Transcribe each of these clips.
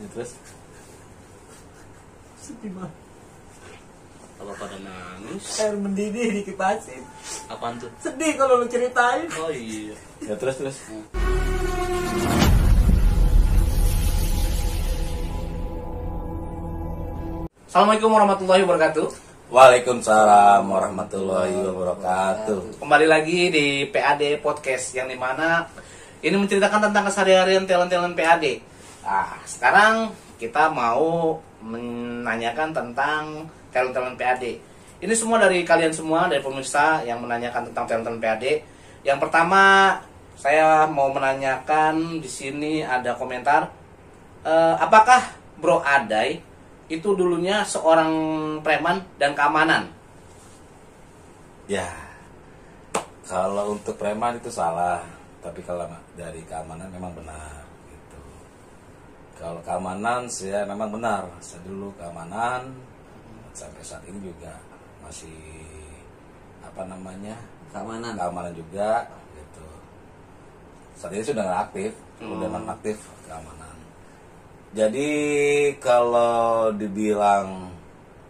Ya, terus sedih banget. Apa pada nangis? Air mendidih di kipasin. Apaan tuh? Sedih kalau lu ceritain. Oh iya. ya terus Assalamualaikum warahmatullahi wabarakatuh. Waalaikumsalam warahmatullahi wabarakatuh. Kembali lagi di PAD Podcast yang dimana ini menceritakan tentang keseharian talent-talent PAD. Sekarang kita mau menanyakan tentang talent-talent PAD. Ini semua dari kalian semua, dari pemirsa yang menanyakan tentang talent-talent PAD. Yang pertama, saya mau menanyakan di sini ada komentar, apakah Bro Adai itu dulunya seorang preman dan keamanan? Ya, kalau untuk preman itu salah, tapi kalau dari keamanan memang benar gitu. Kalau keamanan saya memang benar, saya dulu keamanan, sampai saat ini juga masih keamanan juga gitu. Saat ini sudah nggak aktif, udah non-aktif keamanan. Jadi kalau dibilang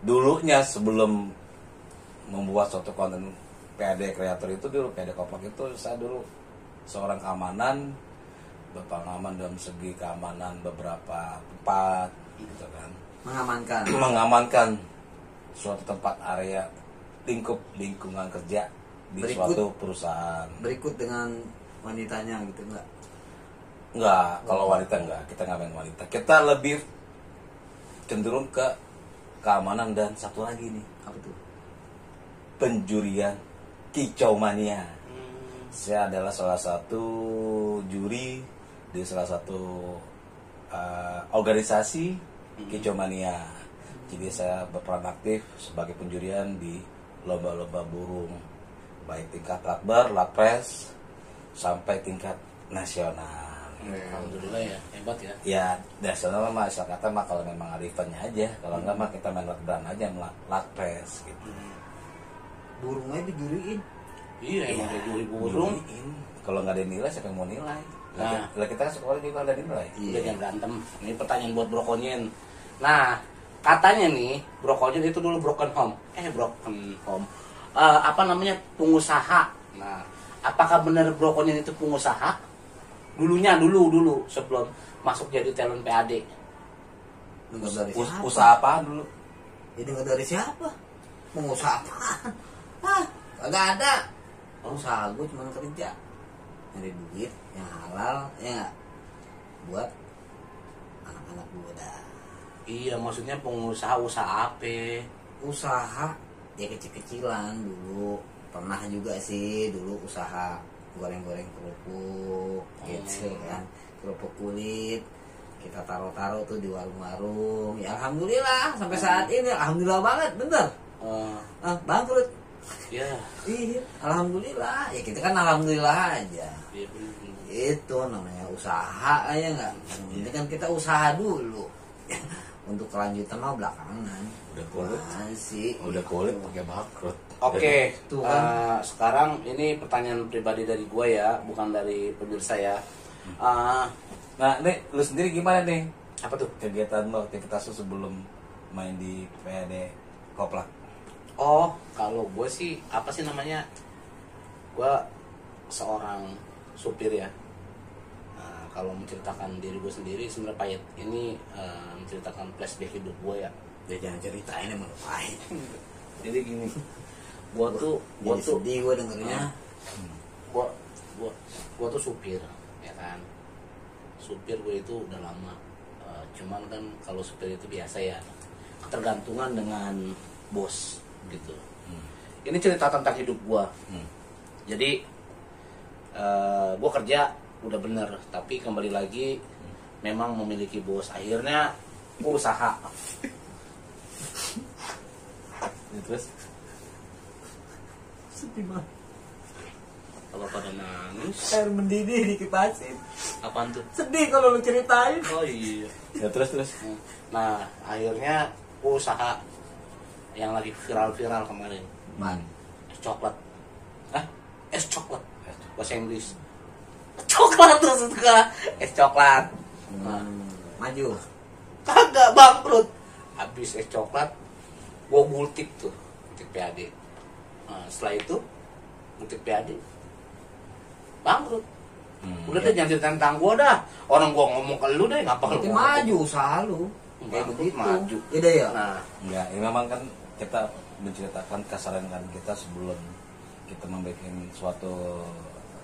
dulunya sebelum membuat suatu konten PAD kreator itu dulu, PAD Koplak itu saya dulu seorang keamanan, berpengalaman dalam segi keamanan beberapa tempat gitu kan. Mengamankan suatu tempat area lingkungan kerja di suatu perusahaan. Berikut dengan wanitanya gitu enggak? Enggak, kalau wanita enggak, kita nggak main wanita. Kita lebih cenderung ke keamanan dan satu lagi nih, Apa tuh? penjurian kicau mania. Saya adalah salah satu juri di salah satu organisasi kicau mania. Jadi saya berperan aktif sebagai penjurian di lomba-lomba burung, baik tingkat akbar, lapres, sampai tingkat nasional. Alhamdulillah ya, hebat ya. Ya, nasional mah asal kata mah kalau memang ada eventnya aja. Kalau enggak mah kita main lakban aja, lapres gitu. Burungnya dijuriin. Iya, emang kayak juri burung. Kalau nggak ada nilai, siapa yang mau nilai? Nah. Lah kita kan sekolah juga ada nilai. Udah jangan berantem. Ini pertanyaan buat Bro Konyen. Nah, katanya nih Bro Konyen itu dulu broken home. Pengusaha. Nah, apakah benar Bro Konyen itu pengusaha? Dulu sebelum masuk jadi talent PAD. Dengar dari siapa? Usaha apa dulu? Ya dengar dari siapa? Pengusaha apaan? Kagak ada. Usaha gue cuma kerja, nyari duit yang halal, ya nggak? Buat anak-anak gue dah. Iya, maksudnya pengusaha usaha apa? Usaha ya kecil-kecilan dulu. Pernah juga sih dulu usaha goreng-goreng kerupuk gitu kan, kerupuk kulit kita taruh-taruh tuh di warung-warung. Ya alhamdulillah sampai saat ini alhamdulillah banget, bener. Bangkrut. Ya. Iya, alhamdulillah. Ya kita kan alhamdulillah aja. Iya benar. Itu namanya usaha aja nggak. Ini kan kita usaha dulu. Untuk kelanjutan mah belakangan. Udah kulit. Sih. Udah kulit pakai bangkrut. Oke, Tuh kan. sekarang ini pertanyaan pribadi dari gue ya, bukan dari pemirsa ya. Nah, nih lu sendiri gimana nih? Apa tuh? Kegiatan lo, aktivitas lo sebelum main di PAD Koplak? Oh, kalau gue sih apa sih namanya? Gue seorang supir ya. Nah, kalau menceritakan diri gue sendiri sebenarnya pahit. Ini menceritakan flashback hidup gue ya. Ya jangan ceritain emang pahit. Jadi gini, gue tuh sedih gue dengernya. Gue tuh supir, ya kan. Supir gue itu udah lama. Cuman kan kalau supir itu biasa ya, ketergantungan dengan bos gitu. Ini cerita tentang hidup gue. Jadi gue kerja udah bener, tapi kembali lagi memang memiliki bos. Akhirnya gue usaha. Terus Sedih banget. Apa pada nangis? Air mendidih di kipasin. Apaan tuh? Sedih kalau lu ceritain. Oh iya. ya terus Nah, akhirnya gue usaha yang lagi viral-viral kemarin. Es coklat. Es coklat. Bahasa Inggris. Coklat maksud gua. Es coklat. Maju. Kagak, bangkrut. Habis es coklat, gua multik tuh, multik PAD. Nah, setelah itu multik PAD, bangkrut. Udah deh, jangan cerita tentang gua dah. Orang gua ngomong ke lu deh, ngapa Berarti lu maju usaha lu. Kayak Bangkrut, begitu. maju. Iya ya. Nah, Ya, ini memang kan kita menceritakan kasaran kita sebelum kita membuat suatu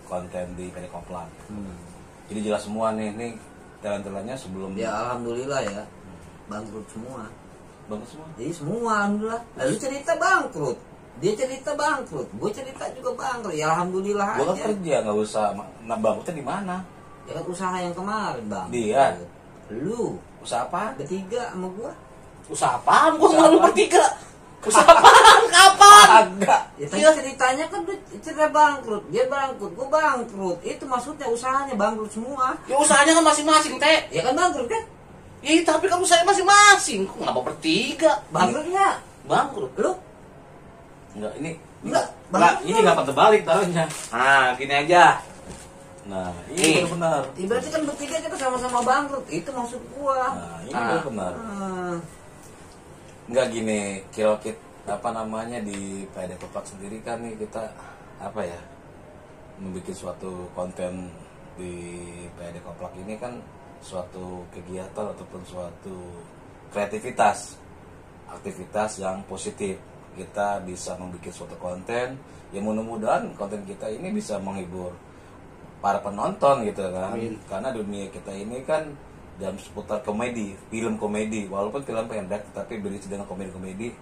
konten di PD Koplang. Jadi jelas semua nih talent-talentnya sebelum Ya alhamdulillah ya. Bangkrut semua. bagus semua. Jadi semua alhamdulillah. Lalu cerita bangkrut. Dia cerita bangkrut. Gue cerita juga bangkrut. Ya alhamdulillah Gua kan aja. kerja nggak usah. Nah, bangkrutnya di mana? Ya kan usaha yang kemarin bang. Dia. Lu Usaha apa? bertiga sama gua. usaha apaan? Gua Usaha malu apaan? bertiga. Usaha apaan? Kapan? Agak. Ya tadi Iya. ceritanya kan dia cerita bangkrut. Dia bangkrut, gua bangkrut. Itu maksudnya usahanya bangkrut semua. Ya usahanya kan masing-masing, Teh. Ya kan bangkrut kan? Ya tapi kan usahanya masing-masing. Kok ngapa bertiga? Bangkrut nggak? Bangkrut. Lu? Enggak, ini Enggak, enggak, bangkrut ini enggak terbalik taruhnya. Nah, gini aja. Nah, Nih. ini benar. Ya, berarti kan bertiga kita sama-sama bangkrut. Itu maksud gua. Nah, ini Ah. benar. Ah. Enggak gini, kirokit apa namanya di PD Koplang sendiri kan nih kita apa ya? Membuat suatu konten di PD Koplang ini kan suatu kegiatan ataupun suatu kreativitas, aktivitas yang positif. Kita bisa membuat suatu konten yang mudah-mudahan konten kita ini bisa menghibur para penonton gitu kan. Amin. Karena dunia kita ini kan dalam seputar komedi, film komedi, walaupun film pendek tapi berisi dengan komedi-komedi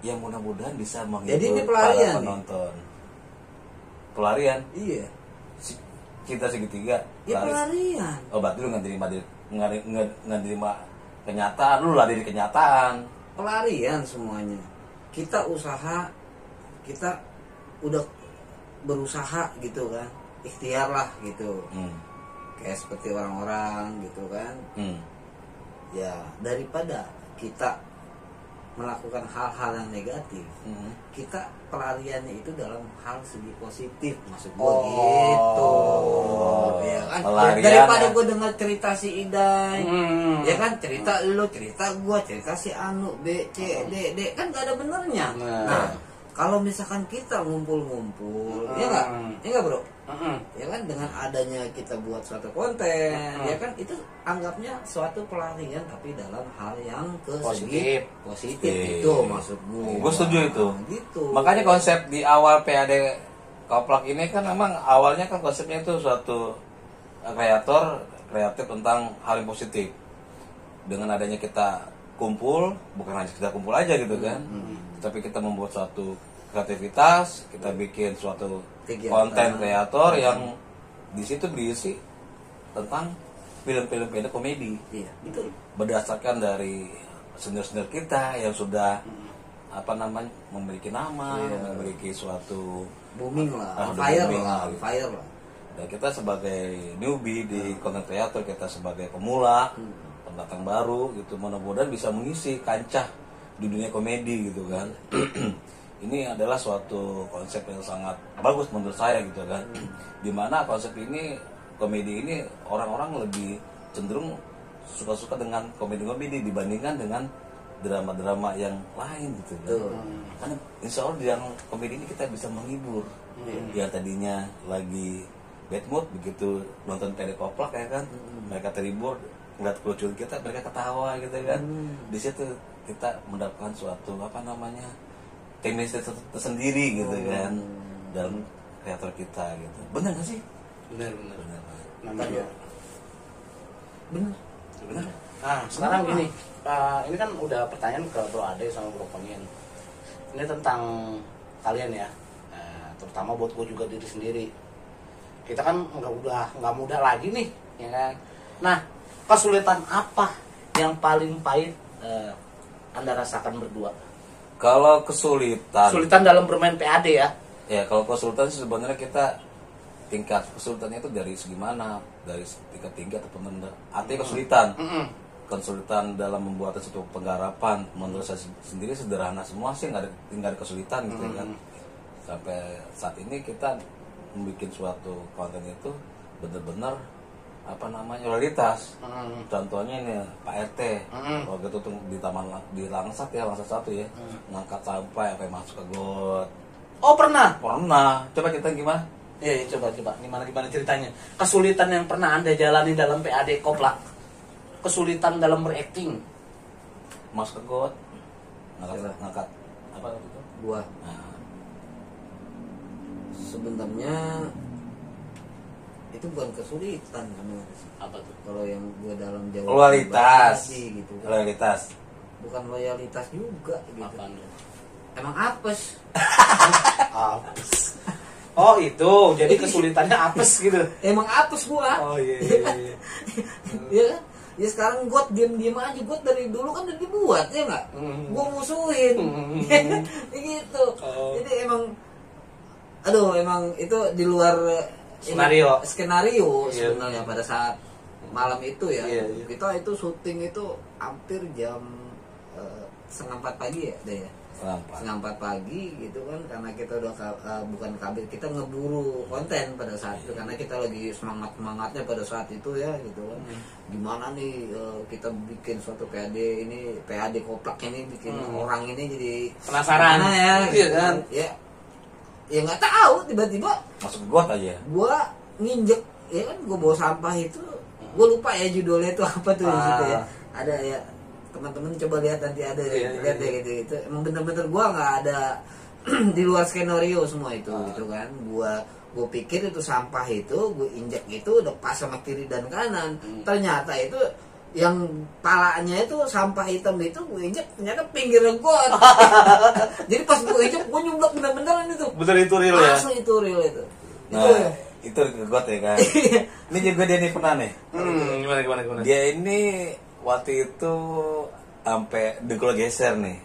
yang mudah-mudahan bisa menghibur Jadi ini pelarian para nih? penonton. Pelarian Iya. kita segitiga. Ya lari. pelarian. Oh berarti lu nggak terima kenyataan, lu lari dari kenyataan. Pelarian semuanya. Kita usaha, kita udah berusaha gitu kan. Ikhtiar lah gitu. Kayak seperti orang-orang gitu kan. Ya daripada kita melakukan hal-hal yang negatif, kita pelariannya itu dalam hal segi positif, maksud gue gitu. Ya kan. Pelarian, Daripada ya. gue dengar cerita si Idai, ya kan, Hmm. cerita lu, cerita gua, cerita si Anu, B, C, D, kan gak ada benernya. Nah. Nah, kalau misalkan kita ngumpul-ngumpul, ya nggak, ya nggak bro, ya kan, dengan adanya kita buat suatu konten, ya kan, itu anggapnya suatu pelarian tapi dalam hal yang ke segi positif itu maksud gua. Gue setuju itu. Gitu. Makanya konsep di awal PAD Koplang ini kan memang awalnya kan konsepnya itu suatu kreatif tentang hal yang positif. Dengan adanya kita kumpul, bukan hanya kita kumpul aja gitu kan, tapi kita membuat suatu kreativitas, kita bikin suatu Kegiatan. konten kreator yang di situ berisi tentang film-film pendek komedi. Iya, betul. Berdasarkan dari senior-senior kita yang sudah apa namanya memiliki nama, Iya. memiliki suatu Booming lah, Ah, on fire booming lah, lah, on gitu. fire lah. dan kita sebagai newbie di content creator, kita sebagai pemula, pendatang baru gitu, mudah-mudahan bisa mengisi kancah di dunia komedi gitu kan. Ini adalah suatu konsep yang sangat bagus menurut saya gitu kan. Dimana konsep ini, komedi ini orang-orang lebih cenderung suka-suka dengan komedi-komedi dibandingkan dengan drama-drama yang lain gitu kan. Betul. Karena insya Allah di yang komedi ini kita bisa menghibur. Yang tadinya lagi bad mood, begitu nonton PD Koplang ya kan, mereka terhibur, ngeliat kelucuan kita, mereka ketawa gitu kan. Di situ kita mendapatkan suatu apa namanya chemistry tersendiri gitu kan dalam kreator kita gitu. Benar gak sih? Benar. Benar. Namanya. Bener. Benar. Nah, sekarang gini, ini kan udah pertanyaan ke Bro Ade sama Bro Pengin. Ini tentang kalian ya, terutama buat gue juga diri sendiri. Kita kan nggak muda lagi nih, ya kan. Nah, kesulitan apa yang paling pahit Anda rasakan berdua? Kalau kesulitan Dalam bermain PAD ya. ya, kalau kesulitan sih sebenarnya kita tingkat kesulitannya itu dari segi mana, dari tingkat tinggi ataupun rendah. Artinya kesulitan, kesulitan dalam membuat satu penggarapan menurut saya sendiri sederhana semua sih, nggak ada kesulitan gitu kan. Sampai saat ini kita membuat suatu konten itu benar-benar apa namanya loyalitas. Hmm. Contohnya ini Pak RT, waktu itu tuh di taman di Langsat ya, Langsat 1 ya, ngangkat sampah sampai masuk ke got. Oh pernah? Pernah. Coba kita gimana? Iya, coba gimana ceritanya? Kesulitan yang pernah Anda jalani dalam PAD Koplak. Kesulitan dalam berakting. Masuk ke got, ngangkat apa itu? Gua Nah, sebenarnya itu bukan kesulitan sebenarnya. Apa tuh? Kalau yang gua dalam jawab loyalitas, pribadi gitu kan. loyalitas. Bukan loyalitas juga gitu. Apaan tuh? Emang apes. Apes. Oh itu, jadi kesulitannya apes gitu. Emang apes gua. Oh iya. Iya kan? Ya sekarang got diem aja, got dari dulu kan udah dibuat ya nggak? Gua musuhin. Gitu. Oh. Jadi emang itu di luar skenario Iya. sebenarnya pada saat malam itu ya. Iya, iya. Kita itu syuting itu hampir jam 3:30 pagi ya, deh ya. Kenapa? 3:30 pagi gitu kan, karena kita udah bukan kabel, kita ngeburu konten pada saat itu karena kita lagi semangatnya pada saat itu ya gitu kan. Gimana nih kita bikin suatu PAD ini, PAD Koplak ini bikin orang ini jadi Penasaran. gimana ya Iya gitu kan? Ya nggak tahu, tiba-tiba Masuk ke got aja. gua nginjek ya kan, gua bawa sampah itu, gua lupa ya judulnya itu apa tuh di situ ya. Ada ya, teman-teman coba lihat nanti ada lihat deh gitu. Emang bener-bener gua nggak ada di luar skenario semua itu gitu kan. Gua pikir itu sampah itu gua injek itu udah pas sama kiri dan kanan. Ternyata itu yang palanya itu sampah hitam itu gue injek ternyata pinggir got. Jadi pas gue injek gue nyumblak bener-beneran itu. Bener itu real ya? Asli itu real itu. Nah, itu ke got ya kan. Ini juga dia nih pernah nih. Gimana? Dia ini waktu itu sampai dengkul geser nih.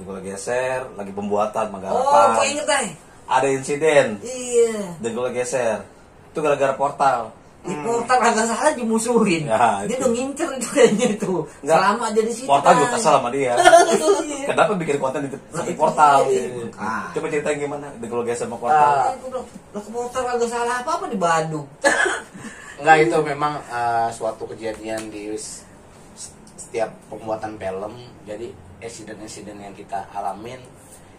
Dengkul geser lagi pembuatan Oh, Manggarapan. gue inget deh. Ada insiden Iya. dengkul geser. Itu gara-gara portal. Di portal agak salah dimusuhin. Ya, Dia itu. udah ngincer itu kayaknya itu. Enggak. Selama dia di situ. Portal juga kan. kesal sama dia. Iya. Kenapa bikin konten di Nah, samping itu portal? dia. Gitu. Ah. Coba ceritain gimana dengkul geser sama portal. Itu udah ke portal agak salah apa di Bandung. Enggak, itu memang suatu kejadian di setiap pembuatan film. Jadi insiden-insiden yang kita alamin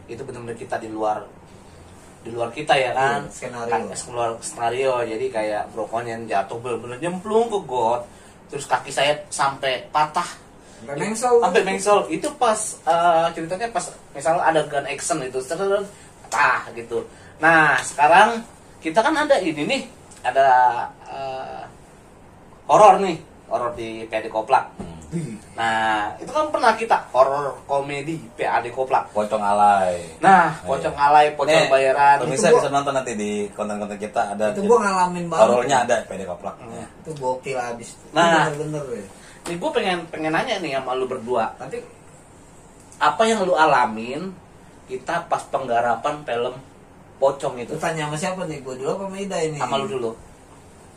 itu benar-benar kita di luar kita ya kan. Iya, skenario. Keluar skenario. Jadi kayak brokon yang jatuh benar-benar nyemplung ke got, terus kaki saya sampai patah. Sampai mengsel. Itu pas ceritanya pas misalnya ada gun action itu patah gitu. Nah, sekarang kita kan ada ini nih, ada horor di PAD Koplak. Nah, itu kan pernah kita horor komedi PAD Koplak. Pocong alay. Nah, pocong alay, pocong bayaran. Pemirsa Itu bisa nonton nanti di konten-konten kita ada. Itu gua ngalamin banget. Horornya ada PD Koplak. Ya. Itu gokil abis. Nah. Bener-bener ya. Nih gue pengen nanya nih sama lu berdua. Tapi Apa yang lu alamin kita pas penggarapan film Pocong itu? lu tanya sama siapa nih? Gua dulu apa sama Ida ini? Sama lu dulu.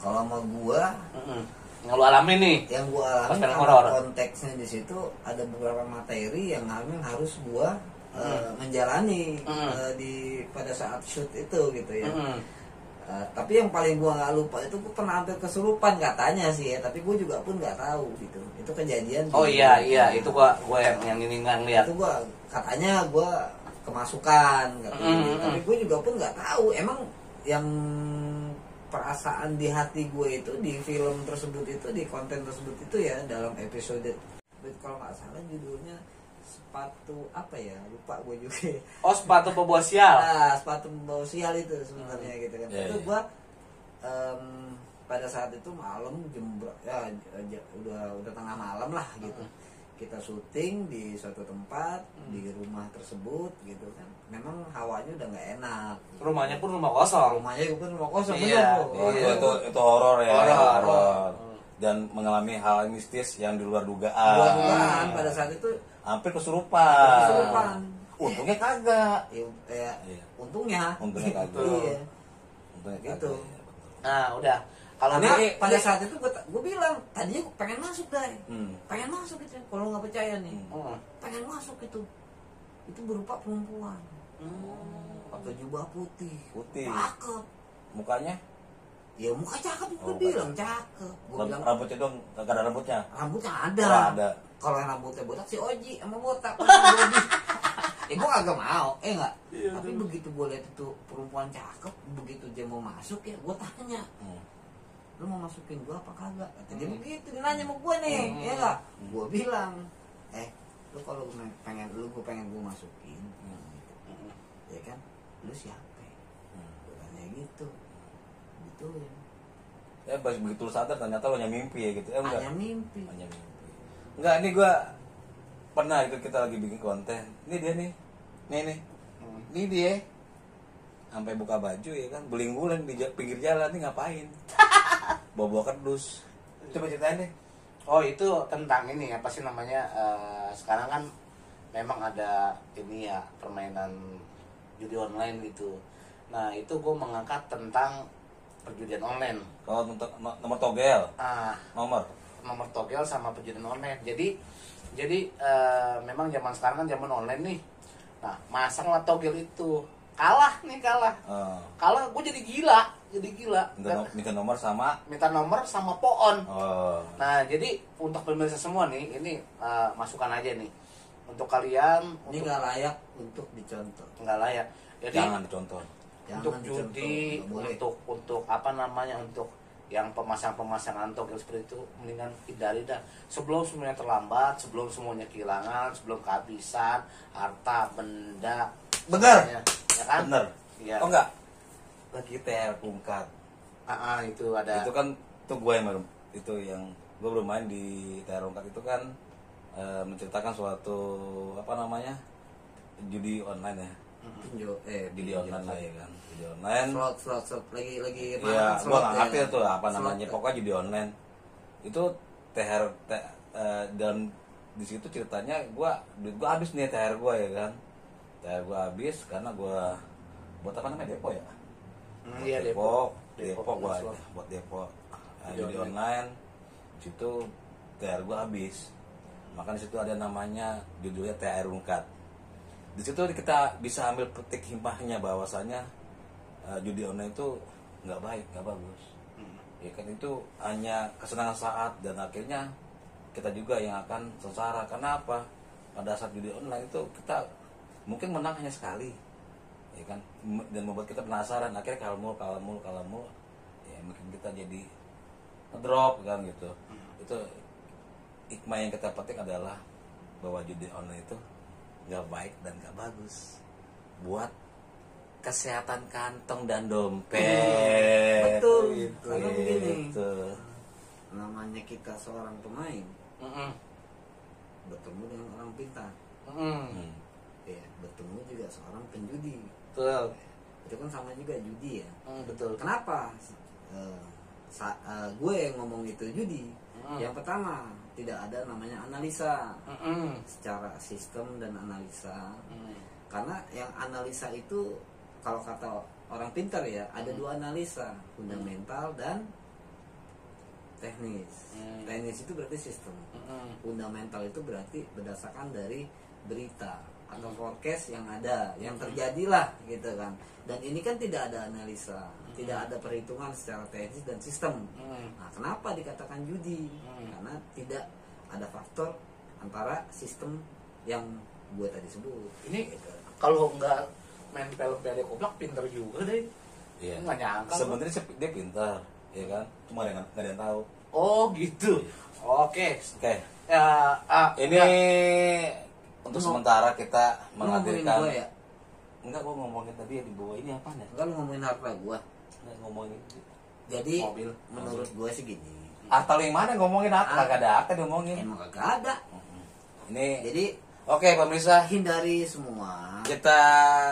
Kalau sama gua, Yang lu alamin nih. yang gua Pas alami film karena horor. konteksnya di situ ada beberapa materi yang harus gua menjalani pada saat shoot itu gitu ya. Tapi yang paling gua nggak lupa itu gua pernah hampir kesurupan katanya sih ya, tapi gua juga pun nggak tahu gitu. Itu kejadian. Oh iya, itu gua yang ini nggak ngeliat. Itu gua katanya gua kemasukan katanya. Tapi gua juga pun nggak tahu emang yang perasaan di hati gue itu di film tersebut itu, di konten tersebut itu ya, dalam episode kalau nggak salah judulnya sepatu apa ya, lupa gue juga. Oh, sepatu pembawa sial. Nah, sepatu pembawa sial itu sebenarnya gitu kan. Yeah, Itu yeah. gue pada saat itu malam udah tengah malam lah gitu. Kita syuting di suatu tempat di rumah tersebut gitu kan. Memang hawanya udah nggak enak. Rumahnya pun rumah kosong. Rumahnya pun rumah kosong. Iya. bener. Oh, itu horor ya. Horor. Dan mengalami hal mistis yang di luar dugaan. Dugaan pada saat itu Hampir kesurupan. kesurupan. Untungnya kagak. Ya, Iya. Untungnya. Untungnya kagak. Iya. Untungnya Gitu. kagak. Ya, betul. Nah, udah. Kalau Karena ini pada saat itu gue bilang tadinya gue pengen masuk deh, pengen Hmm. masuk gitu. Kalau nggak percaya nih, Hmm. pengen masuk itu berupa perempuan, pakai jubah putih, Putih. cakep, Mukanya Ya muka cakep, gue bilang cakep. Gue bilang Rambutnya dong, gak ada rambutnya. rambutnya ada. Oh, ada. Kalau yang rambutnya botak si Oji sama botak. Bobby. Gue agak mau, enggak. Tapi begitu gue lihat itu perempuan cakep, begitu dia mau masuk ya, gue tanya, lu mau masukin gue apa kagak? Kata dia begitu, dia nanya sama gue nih, ya enggak? Gue bilang, lu kalau pengen gue masukin, ya kan? Lu siapa? Gue tanya gitu, gituin. Ya pas begitu lu sadar ternyata lo hanya mimpi ya gitu. Enggak. Hanya mimpi. Hanya mimpi. Enggak, ini gua pernah itu kita lagi bikin konten. Ini dia nih. Nih. Ini dia. Sampai buka baju ya kan, beling-buling di pinggir jalan nih ngapain? Bawa kardus. Coba ceritain deh. Oh itu tentang ini apa sih namanya, sekarang kan memang ada ini ya permainan judi online gitu. Nah itu gue mengangkat tentang perjudian online. Kalau untuk nomor togel, nomor togel sama perjudian online. Jadi memang zaman sekarang kan zaman online nih. Nah masanglah togel itu kalah. Kalah gue jadi gila. Minta nomor sama poon. Nah, Nah, jadi untuk pemirsa semua nih, ini masukan aja nih. Untuk kalian Ini nggak layak untuk dicontoh. nggak layak. Jadi jangan dicontoh. untuk Jangan judi, dicontoh, nggak boleh. untuk apa namanya, untuk yang pemasangan togel seperti itu mendingan hindari dah. Sebelum semuanya terlambat, sebelum semuanya kehilangan, sebelum kehabisan harta benda. Bener. semuanya, ya kan? Bener. Iya. Oh enggak. Lagi TR Pungkat. Itu ada. Itu kan tuh gue yang itu yang gue belum main di TR Pungkat itu kan menceritakan suatu apa namanya? Judi online ya. Judi online lah ya kan. Judi online. Slot lagi Iya, slot gua nggak ya. ngerti itu apa Slot namanya. ya. Pokoknya judi online. Itu dan di situ ceritanya duit gua habis nih THR gua ya kan. THR gua habis karena gua buat apa namanya, depo ya. Iya, depo Depo gua slot. buat depo. Judi Judi online. Di situ THR gua habis. Maka di situ ada namanya judulnya THR Ungkat. Di situ kita bisa ambil petik hikmahnya bahwasanya judi online itu nggak baik, nggak bagus. Ya kan, itu hanya kesenangan saat dan akhirnya kita juga yang akan sengsara. Kenapa? Pada saat judi online itu kita mungkin menang hanya sekali, ya kan, dan membuat kita penasaran. Akhirnya kalau mulu, ya mungkin kita jadi drop kan gitu. Itu hikmah yang kita petik adalah bahwa judi online itu nggak baik dan nggak bagus buat kesehatan kantong dan dompet. Betul. Gitu. Karena begini. Gitu. Namanya kita seorang pemain bertemu dengan orang pintar. Ya, bertemu juga seorang penjudi. Betul. Itu kan sama juga judi ya. Betul. Kenapa gue yang ngomong itu judi? Yang pertama, tidak ada namanya analisa secara sistem dan analisa. Karena yang analisa itu kalau kata orang pintar ya, ada dua analisa, fundamental dan teknis. Teknis itu berarti sistem. Fundamental itu berarti berdasarkan dari berita atau forecast yang ada, yang terjadilah gitu kan. Dan ini kan tidak ada analisa, tidak ada perhitungan secara teknis dan sistem. Nah, kenapa dikatakan judi? Karena tidak ada faktor antara sistem yang gue tadi sebut. Ini gitu. kalau nggak main film PAD Koblak pinter juga deh. Iya. Nggak nyangka. Sebenarnya dia pintar, ya kan, cuma nggak ada yang tahu. Oh gitu. Oke. Oke, ini untuk Lu sementara kita Lu ngomongin menghadirkan. gue ya? Enggak, gua ngomongin tadi yang di bawah ini apa ya? Enggak, lu ngomongin harta gue. Enggak ngomongin. Jadi Mobil. menurut gue sih gini. Harta lu yang mana ngomongin harta? Kagak ada harta ngomongin. Emang kagak ada. Ini Jadi oke pemirsa, hindari semua. kita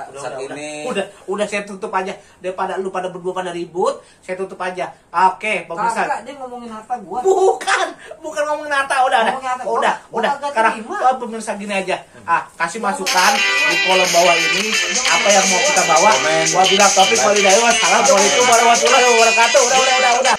saat ini udah saya tutup aja daripada lu pada berdua pada ribut, saya tutup aja. Oke, pemirsa. Kagak, dia ngomongin harta gue. Bukan ngomongin harta, udah. Ngomongin harta. Udah. Gua kagak Sekarang terima. pemirsa gini aja. Kasih masukan di kolom bawah ini apa yang mau kita bawa. Komen. Wabillahi taufiq walhidayah. Wassalamualaikum warahmatullahi wabarakatuh. Udah.